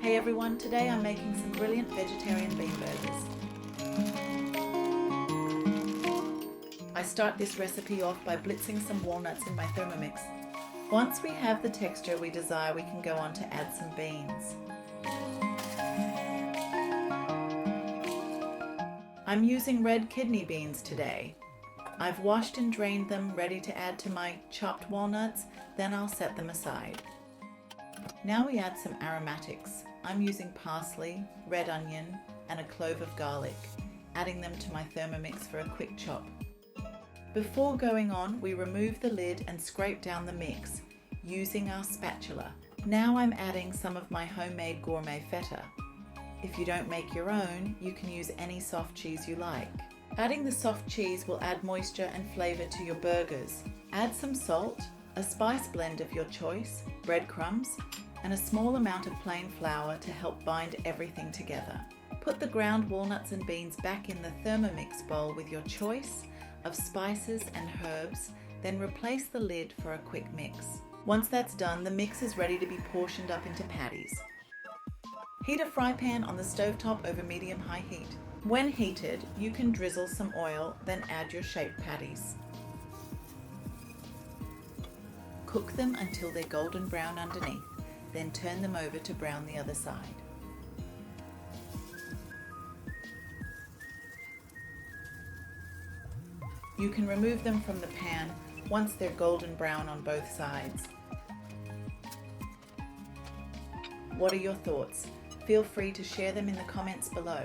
Hey everyone, today I'm making some brilliant vegetarian bean burgers. I start this recipe off by blitzing some walnuts in my Thermomix. Once we have the texture we desire, we can go on to add some beans. I'm using red kidney beans today. I've washed and drained them, ready to add to my chopped walnuts, then I'll set them aside. Now we add some aromatics. I'm using parsley, red onion, and a clove of garlic, adding them to my Thermomix for a quick chop. Before going on, we remove the lid and scrape down the mix using our spatula. Now I'm adding some of my homemade gourmet feta. If you don't make your own, you can use any soft cheese you like. Adding the soft cheese will add moisture and flavour to your burgers. Add some salt, a spice blend of your choice, breadcrumbs, and a small amount of plain flour to help bind everything together. Put the ground walnuts and beans back in the Thermomix bowl with your choice of spices and herbs, then replace the lid for a quick mix. Once that's done, the mix is ready to be portioned up into patties. Heat a fry pan on the stovetop over medium-high heat. When heated, you can drizzle some oil, then add your shaped patties. Cook them until they're golden brown underneath, then turn them over to brown the other side. You can remove them from the pan once they're golden brown on both sides. What are your thoughts? Feel free to share them in the comments below.